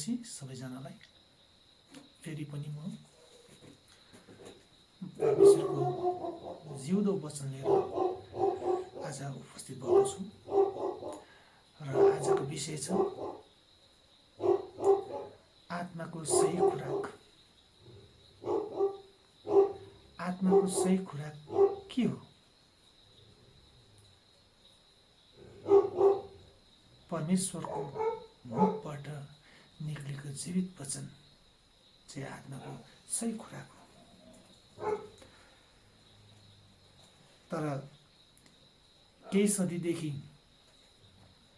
दिएपछि सबैजनालाई फेरि पनि म परमेश्वरको जिउँदो वचन लिएर आज उपस्थित भएको छु र आजको विषय छ आत्माको सही खुराक। आत्माको सही खुराक के हो? परमेश्वरको मुखबाट निक्लेको जीवित वचन चाहिँ आत्माको सही खुराक हो। तर केही सदीदेखि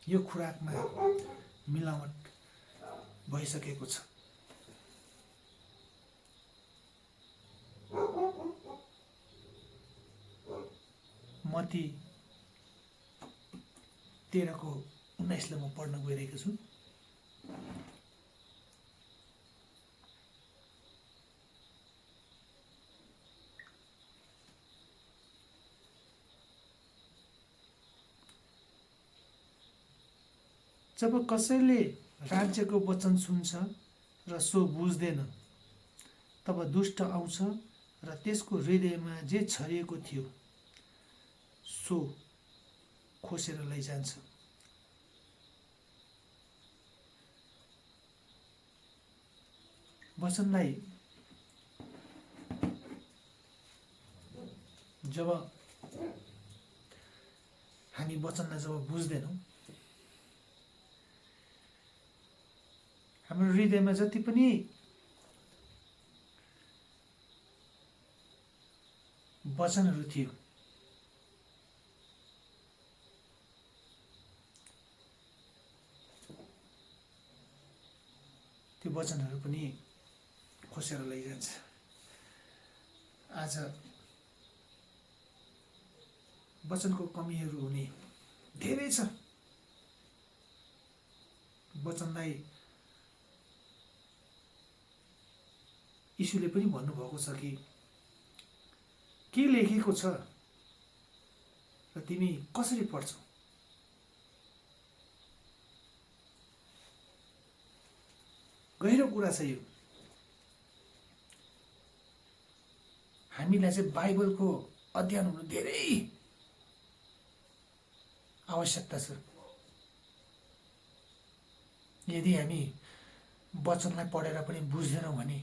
यो खुराकमा मिलावट भइसकेको छ। मत्ती 13:19 म पढ्न गइरहेको छु। जब कसैले राज्यको वचन सुन्छ र सो बुझ्दैन, तब दुष्ट आउँछ र त्यसको हृदयमा जे छरिएको थियो सो खोसेर लैजान्छ। वचनलाई जब हामी वचनलाई जब बुझ्दैनौँ, हाम्रो हृदयमा जति पनि वचनहरू थियो त्यो वचनहरू पनि खोसेर लैजान्छ। आज वचनको कमीहरू हुने धेरै छ। वचनलाई यीशुले पनि भन्नुभएको छ कि के लेखेको छ र तिमी कसरी पढ्छौ? गहिरो कुरा छ यो। हामीलाई चाहिँ बाइबलको अध्ययन हुनु धेरै आवश्यकता छ। यदि हामी वचनलाई पढेर पनि बुझ्दैनौँ भने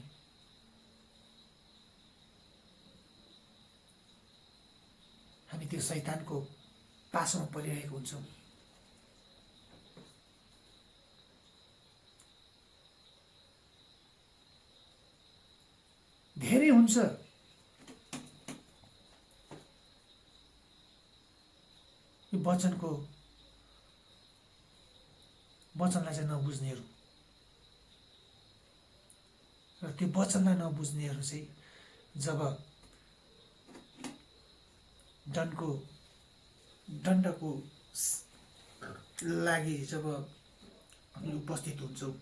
हामी त्यो शैतानको पासोमा परिरहेको हुन्छौँ। धेरै हुन्छ यो वचनलाई चाहिँ नबुझ्नेहरू र त्यो वचनलाई नबुझ्नेहरू चाहिँ जब दण्डको लागि जब हामी उपस्थित हुन्छौँ,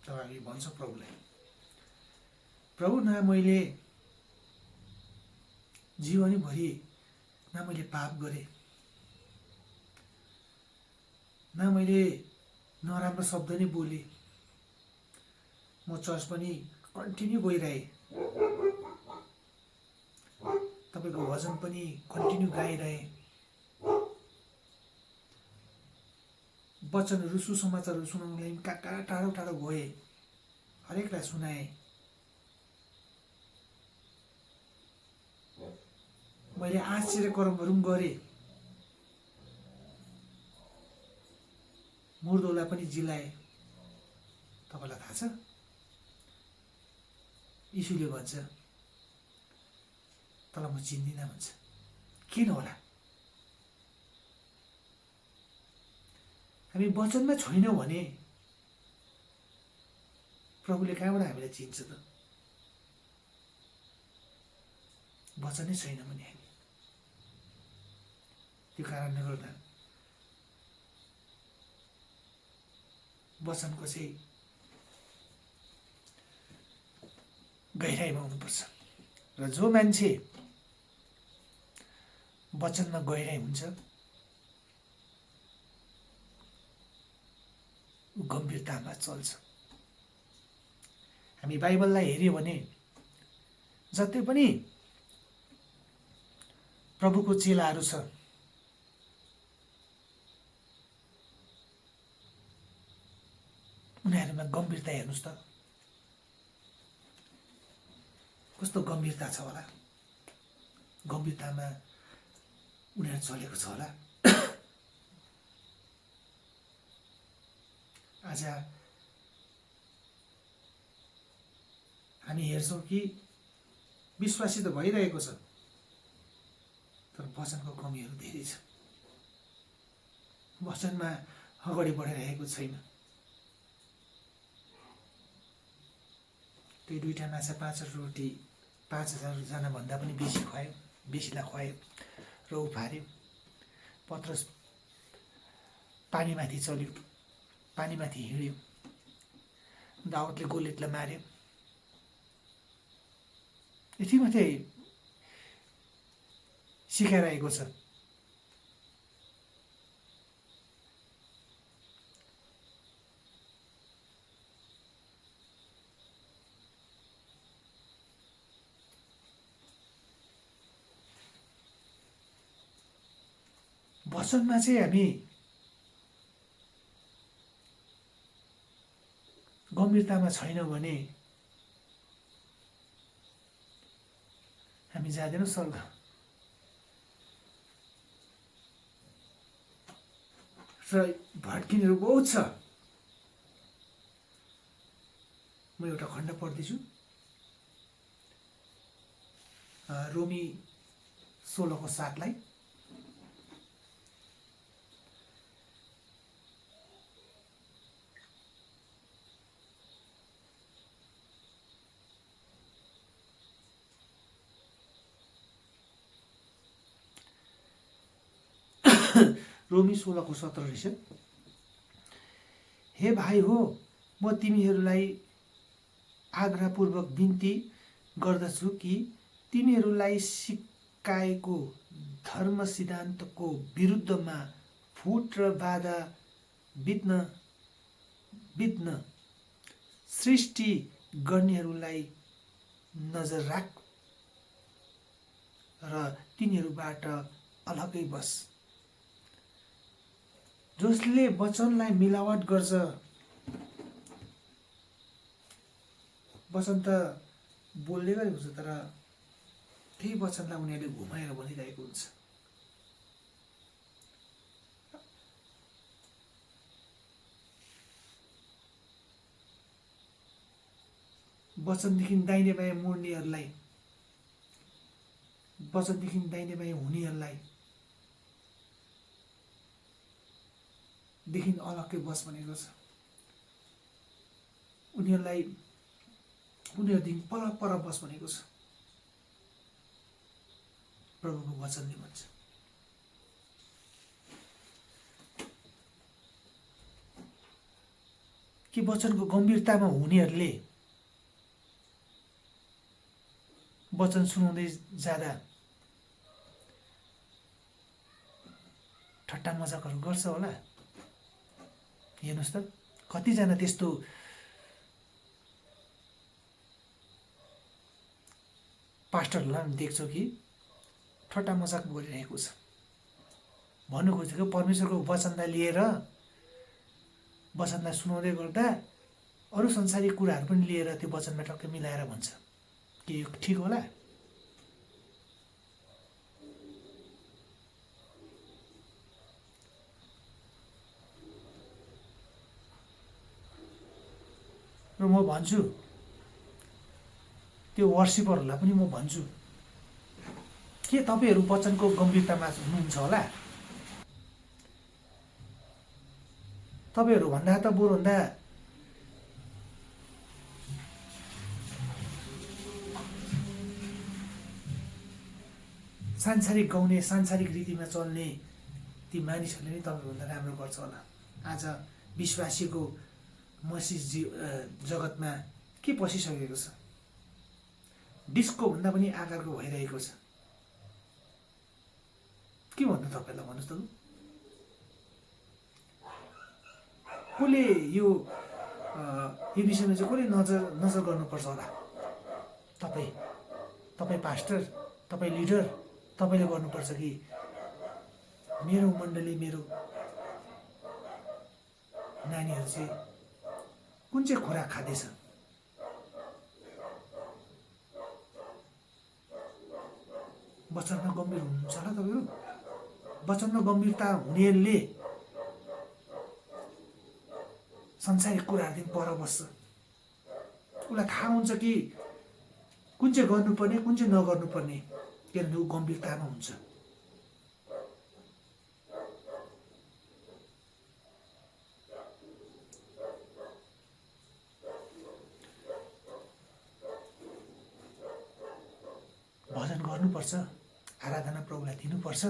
तब हामी भन्छौँ प्रभुलाई, प्रभु न मैले जीवनभरि न मैले पाप गरेँ, न मैले नराम्रो शब्द नै बोलेँ, म चर्च पनि कन्टिन्यू गइरहेँ, तपाईँको भजन पनि कन्टिन्यू गाइरहेँ, वचनहरू सुसमाचारहरू सुनाउनुको लागि कहाँ टाढो टाढो गएँ, हरेकलाई सुनाएँ, मैले आश्चर्य कर्महरू पनि गरेँ, मुर्दोलाई पनि जिलाएँ। तपाईँलाई थाहा छ यीशुले भन्छ तँलाई म चिन्दिनँ भन्छ। किन होला? हामी वचनमा छैनौँ भने प्रभुले कहाँबाट हामीलाई चिन्छ त? वचनै छैन भने हामी। त्यो कारणले गर्दा वचनको चाहिँ गहिराइमा हुनुपर्छ। र जो मान्छे वचनमा गहिराइ हुन्छ ऊ गम्भीरतामा चल्छ। हामी बाइबललाई हेर्यो भने जति पनि प्रभुको चेलाहरू छ उनीहरूमा गम्भीरता हेर्नुहोस् त, कस्तो गम्भीरता छ होला, गम्भीरतामा उनीहरू चलेको छ होला। आज हामी हेर्छौँ कि विश्वासी त भइरहेको छ तर वचनको कमीहरू धेरै छ, वचनमा अगाडि बढिरहेको छैन। त्यही 2टा माछा 5 रोटी 5,000 जना भन्दा पनि बेसी खुवायो, बेसीलाई खुवायो र उफार्यो। पत्रस पानीमाथि चल्यो, पानीमाथि हिँड्यो, दाउदले गोलियतलाई मार्यो। यति मात्रै सिकाइरहेको छ। वचनमा चाहिँ हामी गम्भीरतामा छैनौँ भने हामी जाँदैनौँ स्वर्ग। र भड्किनेहरू बहुत छ। म एउटा खण्ड पढ्दैछु, रोमी 16:7। रोमी 16:17 रहेछ। हे भाइ हो, म तिमीहरूलाई आग्रहपूर्वक बिन्ती गर्दछु कि तिमीहरूलाई सिकाएको धर्म सिद्धान्तको विरुद्धमा फुट र बाधा बित्न सृष्टि गर्नेहरूलाई नजर राख र तिनीहरूबाट अलग्गै बस। जसले वचनलाई मिलावट गर्छ, वचन त बोल्दै गरेको हुन्छ तर त्यही वचनलाई उनीहरूले घुमाएर भनिरहेको हुन्छ। वचनदेखि दाहिने बायाँ मोड्नेहरूलाई, वचनदेखि दाहिने बायाँ हुनेहरूलाई देखि अलग्गै बस भनेको छ। उनीहरूदेखि पर बस भनेको छ प्रभुको वचनले भन्छ। कि वचनको गम्भीरतामा हुनेहरूले वचन सुनाउँदै जाँदा ठट्टा मजाकहरू गर्छ होला। हेर्नुहोस् त कतिजना त्यस्तो पास्टरहरूलाई हामी देख्छौँ कि ठट्टा मजाक गरिरहेको छ। भन्नु खोजेको परमेश्वरको वचनलाई लिएर, वचनलाई सुनाउँदै गर्दा अरू संसारिक कुराहरू पनि लिएर त्यो वचनमा टक्कै मिलाएर भन्छ कि यो ठिक होला। र म भन्छु त्यो वर्सिपरहरूलाई पनि म भन्छु के तपाईँहरू वचनको गम्भीरतामा हुनुहुन्छ होला? तपाईँहरू भन्दा त बरुभन्दा सांसारिक गाउने, सांसारिक रीतिमा चल्ने ती मानिसहरूले नै तपाईँभन्दा राम्रो गर्छ होला। आज विश्वासीको मसिस जगतमा के पसिसकेको छ? डिस्को भन्दा पनि आकारको भइरहेको छ। के भन्नु तपाईँलाई भन्नुहोस् त? कसले यो विषयमा चाहिँ कसले नजर गर्नुपर्छ होला? तपाईँ पास्टर, तपाईँ लिडर, तपाईँले गर्नुपर्छ कि मेरो मण्डली, मेरो नानीहरू चाहिँ कुन चाहिँ खुराक खाँदैछ? वचनमा गम्भीर हुनुहुन्छ होला तपाईँहरू? वचनमा गम्भीरता हुनेहरूले संसारिक कुराहरूदेखि पर बस्छ। उसलाई थाहा हुन्छ कि कुन चाहिँ गर्नुपर्ने, कुन चाहिँ नगर्नुपर्ने, किनभने ऊ गम्भीरतामा हुन्छ। भजन गर्नुपर्छ, आराधना प्रभुलाई दिनुपर्छ,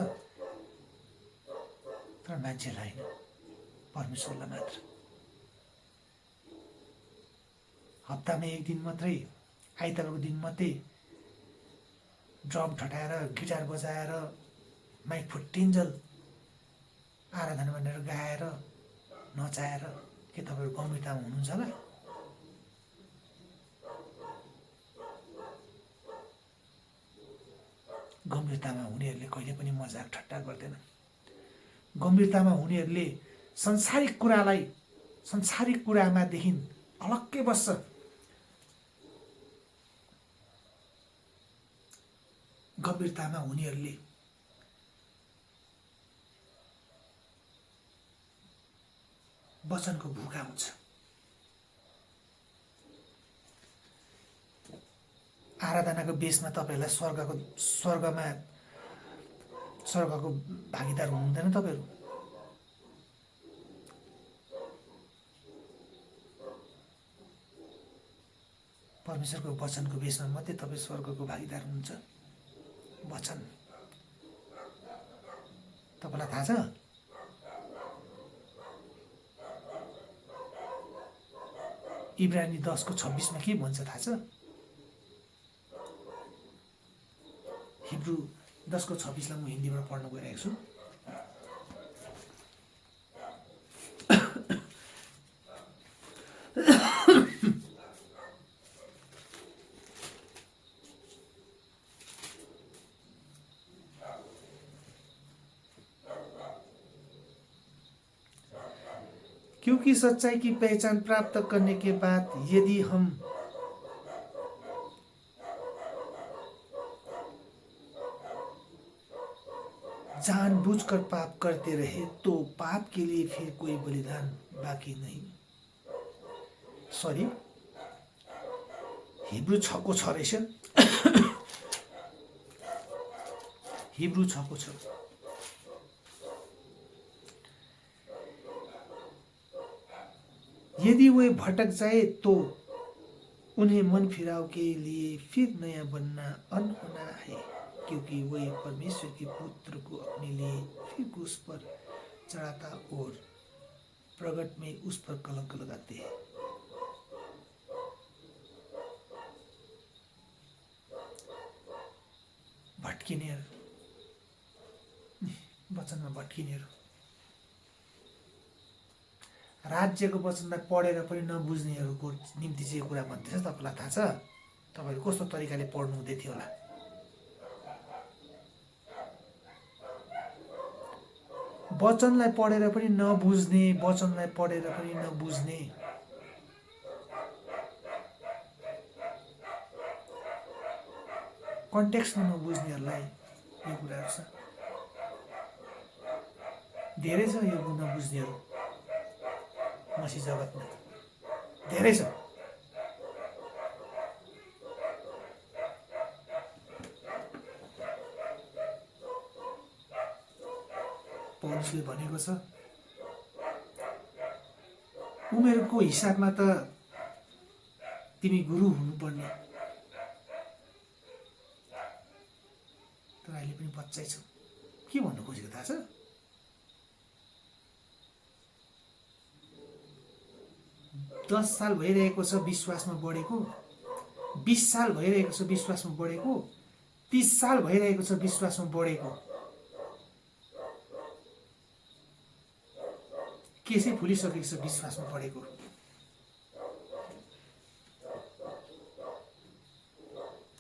तर मान्छेलाई होइन, परमेश्वरलाई मात्र। हप्तामा एक दिन मात्रै, आइतबारको दिन मात्रै ड्रम ठटाएर, गिटार बजाएर, माइक फुट्टिन्जेल आराधना भनेर गाएर, नचाएर के तपाईँहरू गम्भीरतामा हुनुहुन्छ होला? गम्भीरतामा हुनेहरूले कहिले पनि मजाक ठट्टा गर्दैन। गम्भीरतामा हुनेहरूले संसारिक कुरालाई संसारिक कुरामादेखि अलग्गै बस्छ। गम्भीरतामा हुनेहरूले वचनको भूखा हुन्छ। आराधनाको बेसमा तपाईँहरूलाई स्वर्गको भागीदार हुनुहुँदैन तपाईँहरू। परमेश्वरको वचनको बेसमा मात्रै तपाईँ स्वर्गको भागीदार हुनुहुन्छ। वचन तपाईँलाई थाहा छ? इब्रानी 10:26 के भन्छ थाहा छ? हिब्रू 10:26 म हिन्दीबाट पढ्न गइरहेको छु। क्योंकि सच्चाई की पहचान प्राप्त करने के बाद यदि हम जानबूझकर पाप करते रहे तो पाप के लिए फिर कोई बलिदान बाकी नहीं। सॉरी, हिब्रू 6:6 रहेछ। हिब्रू 6:6। यदि वे भटक जाए तो उन्हें मन फिराव के लिए फिर नया बनना अनहोना है, क्योंकि वे परमेश्वर के पुत्र को अपने लिए फिर क्रूस पर चढ़ाता और प्रगट में उस पर कलंक लगाते हैं। भट्किनेहरू, वचनमा भट्किनेहरू, राज्यको वचनलाई पढेर पनि नबुझ्नेहरूको निम्ति चाहिँ यो कुरा भन्दैछ। तपाईँलाई थाहा छ तपाईँहरू कस्तो तरिकाले पढ्नु हुँदै थियो होला? वचनलाई पढेर पनि नबुझ्ने, वचनलाई पढेर पनि नबुझ्ने, कन्टेक्स्टमा नबुझ्नेहरूलाई यो कुराहरू छ। धेरै छ यो नबुझ्नेहरू मसी जगतमा, धेरै छ। पौलुसले भनेको छ, उमेरको हिसाबमा त तिमी गुरु हुनुपर्ने, तर अहिले पनि बच्चै छौ। के भन्नु खोजेको थाहा छ? 10 साल भइरहेको छ विश्वासमा बढेको, 20 साल भइरहेको छ विश्वासमा बढेको, 30 साल भइरहेको छ विश्वासमा बढेको। केसै फुलिसकेको छ विश्वासमा पढेको।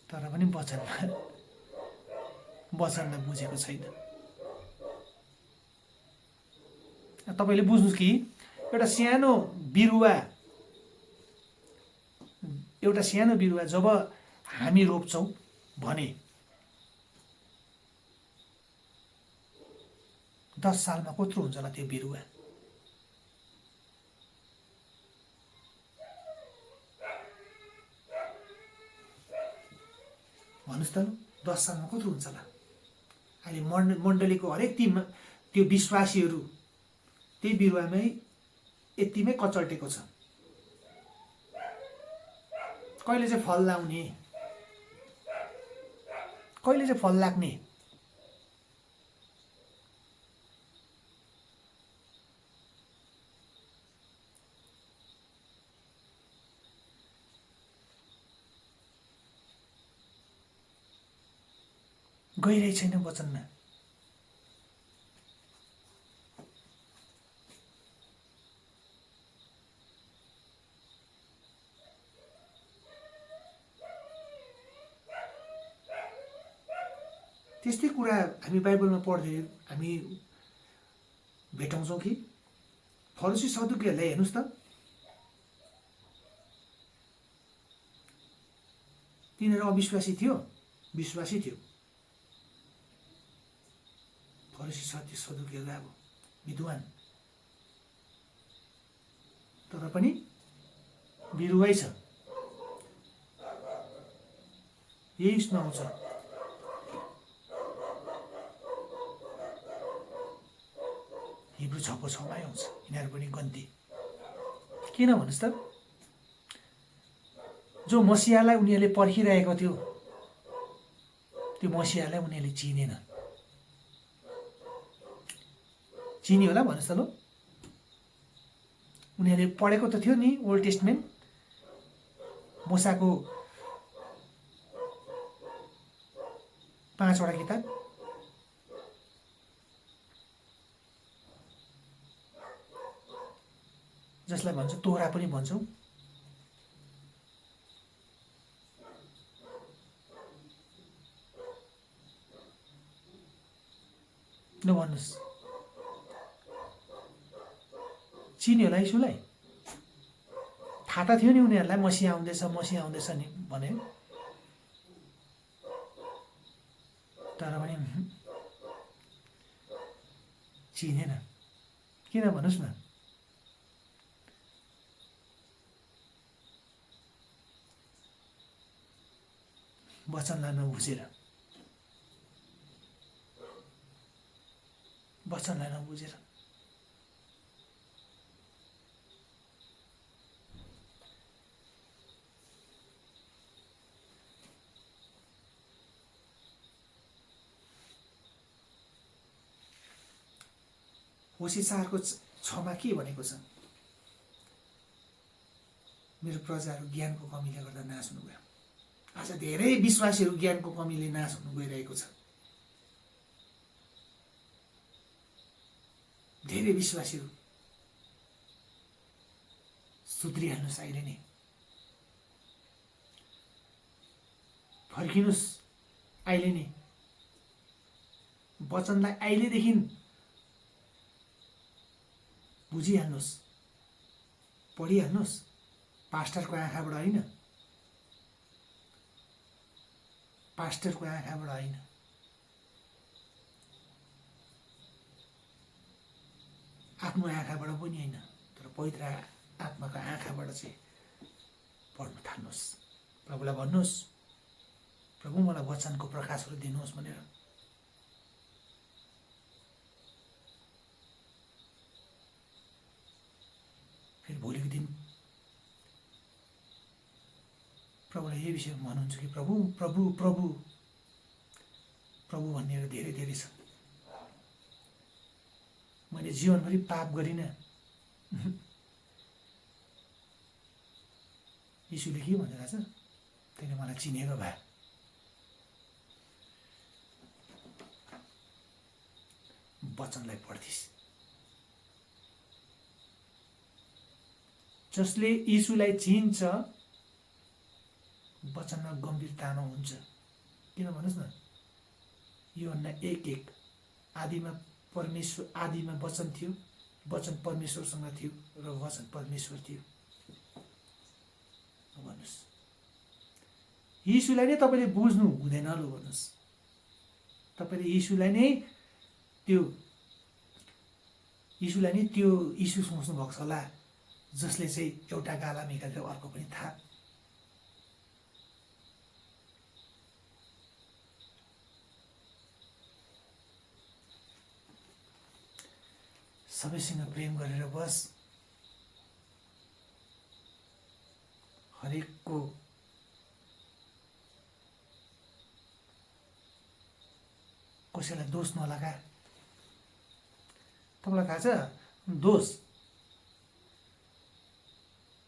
तर पनि वचनलाई बुझेको छैन। तपाईँले बुझ्नुहोस् कि एउटा सानो बिरुवा जब हामी रोप्छौँ भने 10 सालमा कत्रो हुन्छ होला त्यो बिरुवा? भन्नुहोस् त, 10 सालमा कत्रो हुन्छ होला? अहिले मण्डलीको हरेक त्यो विश्वासीहरू त्यही बिरुवामै यतिमै कचल्टेको छ। कहिले चाहिँ फल लाउने, कहिले चाहिँ फल लाग्ने? गइरहेको छैन वचनमा। त्यस्तै कुरा हामी बाइबलमा पढ्दै हामी भेटाउँछौँ कि फरिसी सदुकीहरूलाई हेर्नुहोस् त, तिनीहरू अविश्वासी थियो, विश्वासी थियो। फरिसी सदुकीहरू अब विद्वान, तर पनि बिरुवै छ। यही उसमा आउँछ, हिब्रू 6:6मा आउँछ, यिनीहरू पनि गन्ती। किन भन्नुहोस् त, जो मसिहालाई उनीहरूले पर्खिरहेको थियो त्यो मसिहालाई उनीहरूले चिनेन। चिन्यो होला भन्नुहोस् त ल? उनीहरूले पढेको त थियो नि ओल्ड टेस्टमेन्ट, मूसाको 5वटा किताब। जसलाई भन्छ तोरा पनि भन्छौँ। ल भन्नुहोस्, चिन्यो होला यीशुलाई? थाहा त थियो नि उनीहरूलाई मसिहा आउँदैछ नि भने, तर पनि चिनेन। किन भन्नुहोस् न? वचनलाई नबुझेर, वचनलाई नबुझेर। होशे 4:6मा के भनेको छ? मेरो प्रजाहरू ज्ञानको कमीले गर्दा नाश हुनुभयो। आज धेरै विश्वासीहरू ज्ञानको कमीले नाश हुनु गइरहेको छ। धेरै विश्वासीहरू सुध्रिहाल्नुहोस्, अहिले नै फर्किनुहोस्, अहिले नै वचनलाई अहिलेदेखि बुझिहाल्नुहोस्, पढिहाल्नुहोस्। पास्टरको आँखाबाट होइन, पास्टरको आँखाबाट होइन, आफ्नो आँखाबाट पनि होइन, तर पवित्र आत्माको आँखाबाट चाहिँ पढ्न थाल्नुहोस्। प्रभुलाई भन्नुहोस्, प्रभु मलाई वचनको प्रकाशहरू दिनुहोस् भनेर। फेरि भोलिको दिन प्रभुलाई यही विषयमा भन्नुहुन्छ कि प्रभु प्रभु प्रभु प्रभु भन्नेहरू धेरै धेरै छ। मैले जीवनभरि पाप गरिनँ। यीशुले के भनिरहेछ? तैँले मलाई चिनेको भए वचनलाई पढ्थिस्। जसले यीशुलाई चिन्छ वचनमा गम्भीरतामा हुन्छ। किन भन्नुहोस् न, यूहन्ना 1:1 आदिमा वचन थियो, वचन परमेश्वरसँग थियो र वचन परमेश्वर थियो। भन्नुहोस्, यीशुलाई नै तपाईँले बुझ्नु हुँदैन ल भन्नुहोस्। तपाईँले यीशुलाई नै त्यो यीशु सोच्नु भएको छ होला, जसले चाहिँ एउटा गाला निकालेर अर्को पनि थाहा। सबैसँग प्रेम गरेर बस, हरेकको कसैलाई दोष नलगा। तपाईँलाई थाहा छ,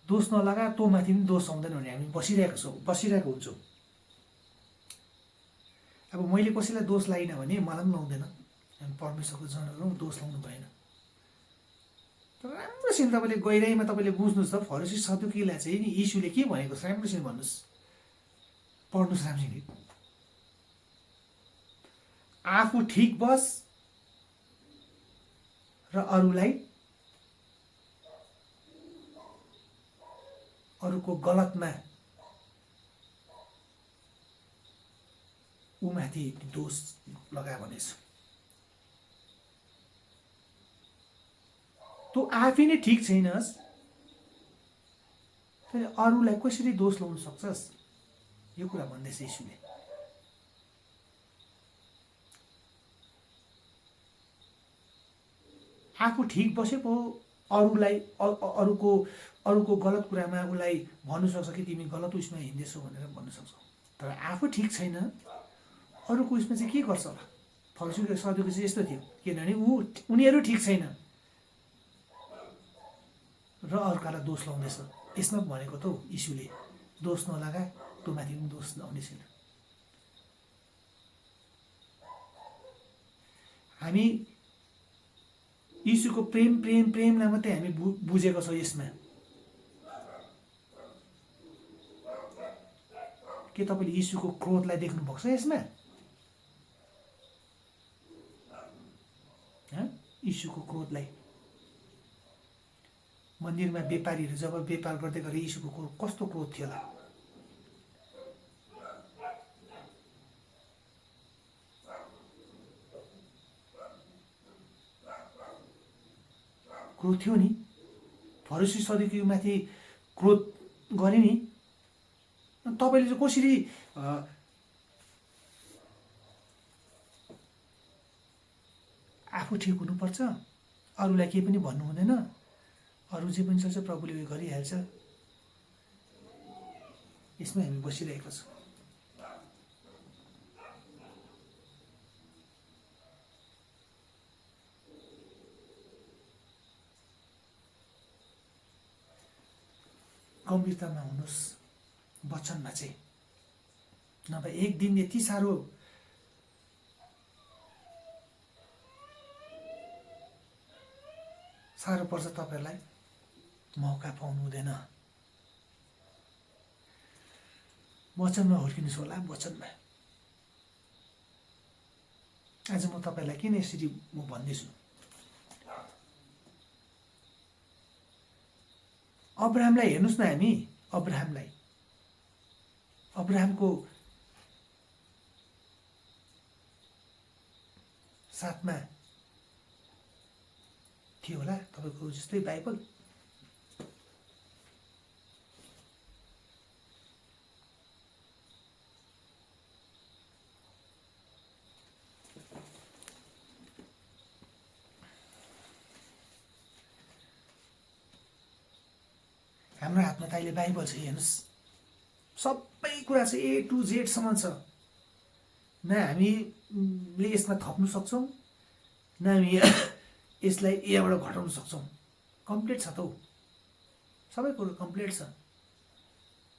दोष नलगा, तँ माथि पनि दोष आउँदैन भने हामी बसिरहेको हुन्छौँ। अब मैले कसैलाई दोष लागिनँ भने मलाई पनि लाउँदैन। हामी परमेश्वरको जनहरू दोष लाउनु भएन। तर राम्रोसँग तपाईँले गहिराइमा तपाईँले बुझ्नुहोस् त, फरिसी सदुकीलाई चाहिँ नि यीशुले के भनेको छ राम्रोसँग भन्नुहोस्, पढ्नुहोस् राम्रोसँग। आफू ठिक बस र अरूको गलतमा उमाथि दोष लगा भनेछ। तँ आफै नै ठिक छैनस्, तैँले अरूलाई कसरी दोष लाउन सक्छस्? यो कुरा भन्दैछ यीशुले। आफू ठिक बसे पो अरूको गलत कुरामा उसलाई भन्नु सक्छ कि तिमी गलत उयसमा हिँड्दैछौ भनेर भन्नु सक्छ। तर आफू ठिक छैन, अरूको उयसमा चाहिँ के गर्छ होला? फरिसी सदुकी चाहिँ यस्तो थियो, किनभने उनीहरू ठिक छैन र अर्कालाई दोष लाउँदैछ। यसमा भनेको त यीशुले दोष नलगा, तँ माथि पनि दोष लाउने छैन। हामी यीशुको प्रेमलाई मात्रै हामी बुझेको छौँ यसमा। के तपाईँले यीशुको क्रोधलाई देख्नु भएको छ यसमा? यीशुको क्रोधलाई, मन्दिरमा व्यापारीहरू जब व्यापार गर्दै गरे यीशुको कस्तो क्रोध थियो होला? क्रोध थियो नि। फरिसी सदुकीमाथि क्रोध गरे नि। तपाईँले चाहिँ कसरी आफू ठिक हुनुपर्छ, अरूलाई केही पनि भन्नु हुँदैन, अरू जे पनि चल्छ प्रभुले उयो गरिहाल्छ, यसमा हामी बसिरहेको छौँ। गम्भीरतामा हुनुहोस् वचनमा चाहिँ, नभए एक दिन यति साह्रो पर्छ तपाईँहरूलाई, मौका पाउनु हुँदैन। वचनमा हुर्किनुहोस् होला, वचनमा। आज म तपाईँलाई किन यसरी म भन्दैछु, अब्राहमलाई हेर्नुहोस् न। हामी अब्राहमको साथमा थियो होला तपाईँको जस्तै बाइबल। हाम्रो हातमा त अहिले बाइबल छ, हेर्नुहोस्। सबै कुरा चाहिँ A to Z सम्म छ। न हामीले यसमा थप्नु सक्छौँ, न हामी यसलाई यहाँबाट घटाउन सक्छौँ। कम्प्लिट छ त हौ, सबै कुरो कम्प्लिट छ।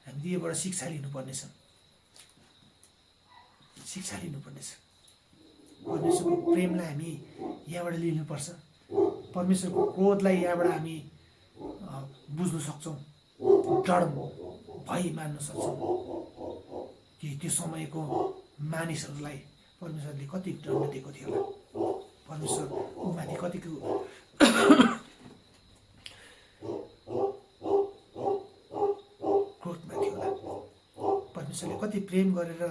हामीले योबाट शिक्षा लिनुपर्नेछ। परमेश्वरको प्रेमलाई हामी यहाँबाट लिनुपर्छ। परमेश्वरको क्रोधलाई यहाँबाट हामी बुझ्न सक्छौँ, दृढ भई मान्न सक्छौँ कि त्यो समयको मानिसहरूलाई परमेश्वरले कति दण्ड दिएको थियो होला, परमेश्वर उमाथि कतिको क्रोधमा थियो होला, परमेश्वरले कति प्रेम गरेर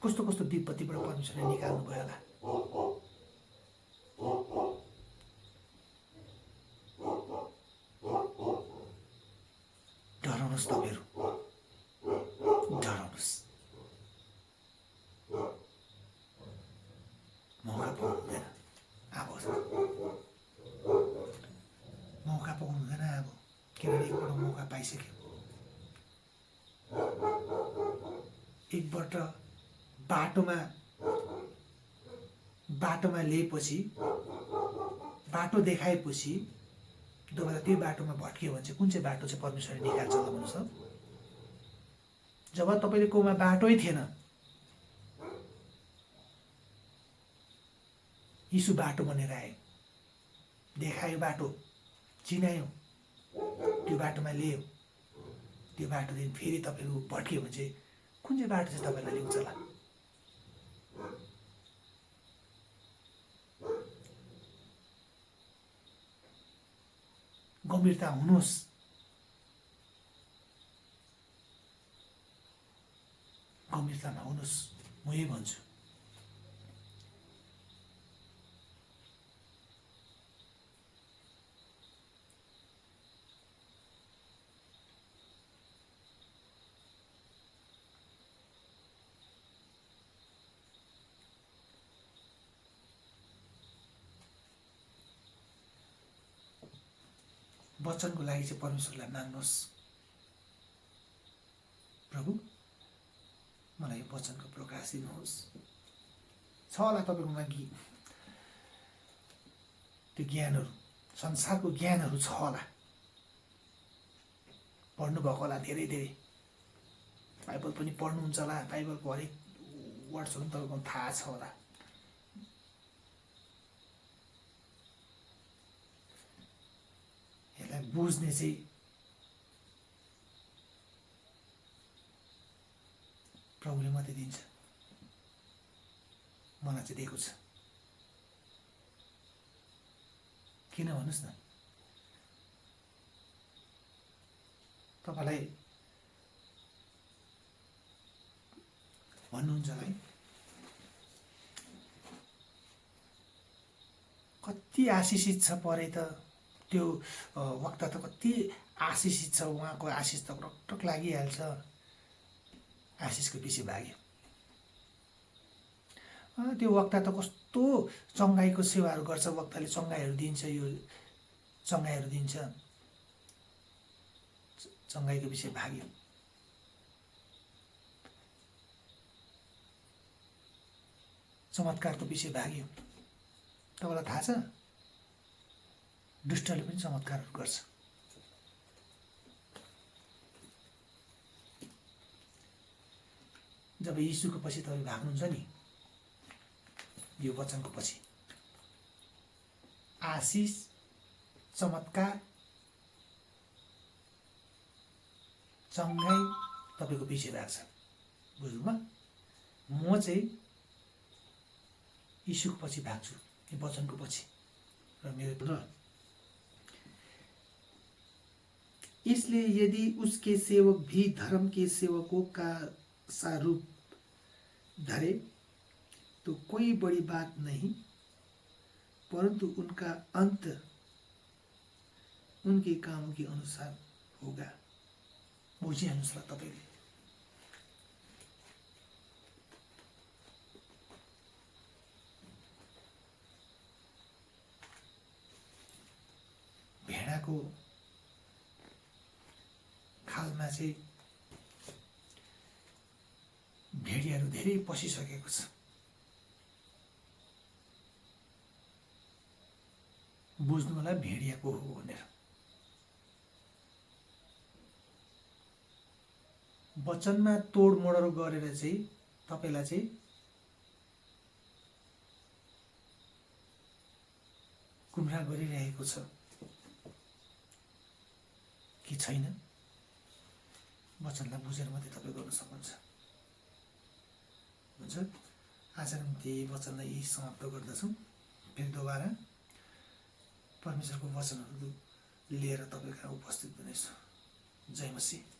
कस्तो कस्तो विपत्तिबाट परमेश्वरले निकाल्नु भयो होला। डराउनुहोस् तपाईँहरू, डराउनुहोस्। मौका पाउनु हुँदैन अब, मौका पाउनु हुँदैन अब, किनभने एकपल्ट मौका पाइसक्यो। एकपल्ट बाटोमा लिएपछि, बाटो देखाएपछि दोबारा त्यो बाटोमा भट्कियो भने चाहिँ कुन चाहिँ बाटो चाहिँ परमेश्वरले निकाल्छ त भन्नुहोस् त। जब तपाईँले कोमा बाटै थिएन, यीशु बाटो बनेर आयो, देखायो बाटो, चिनायो, त्यो बाटोमा ल्यायो, त्यो बाटोदेखि फेरि तपाईँहरू भट्कियो भने चाहिँ कुन चाहिँ बाटो चाहिँ तपाईँलाई ल्याउँछ होला। गम्भीरता हुनुहोस्, गम्भीरतामा हुनुहोस्, म यही भन्छु। वचनको लागि चाहिँ परमेश्वरलाई माग्नुहोस्, प्रभु मलाई यो वचनको प्रकाश दिनुहोस्। छ होला तपाईँकोमा त्यो ज्ञानहरू, संसारको ज्ञानहरू छ होला, पढ्नुभएको होला, धेरै धेरै बाइबल पनि पढ्नुहुन्छ होला, बाइबलको हरेक वर्ड्सहरू पनि तपाईँको थाहा छ होला। यसलाई बुझ्ने चाहिँ प्रभुले मात्रै दिन्छ, मलाई चाहिँ दिएको छ। किन भन्नुहोस् न, तपाईँलाई भन्नुहुन्छ है, कति आशिषित छ परे त त्यो वक्ता त कति आशिषित छ, उहाँको आशिष त टकटक लागिहाल्छ, आशिषको पछि भाग्यो। त्यो वक्ता त कस्तो चङ्गाईको सेवाहरू गर्छ, वक्ताले चङ्गाईहरू दिन्छ, यो चङ्गाईहरू दिन्छ, चङ्गाईको पछि भाग्यो। चमत्कारको पछि भाग्यो। तपाईँलाई थाहा छ, दुष्टले पनि चमत्कारहरू गर्छ। जब यीशुको पछि तपाईँ भाग्नुहुन्छ नि, यो वचनको पछि आशिष, चमत्कार, चङ्गाई तपाईँको पछि लाग्छ। बुझ्नुभयो? म चाहिँ यीशुको पछि भाग्छु, यो वचनको पछि। र मेरो इसलिए यदि उसके सेवक भी धर्म के सेवकों का सा रूप धरे तो कोई बड़ी बात नहीं, परंतु उनका अंत उनके कामों के अनुसार होगा। बुझिहाल्नुहोस् ल तपाईँले। भेडाको खालमा चाहिँ भेडियाहरू धेरै पसिसकेको छ। बुझ्नु होला भेडिया को हो भनेर। वचनमा तोडमोडहरू गरेर चाहिँ तपाईलाई चाहिँ गुमराह गरिरहेको छ। कि छैन, वचनलाई बुझेर मात्रै तपाईँ गर्न सक्नुहुन्छ। हुन्छ, आजको निम्ति यही वचनलाई यही समाप्त गर्दछौँ। फेरि दोबारा परमेश्वरको वचनहरू लिएर तपाईँ कहाँ उपस्थित हुनेछु। जय मसीह।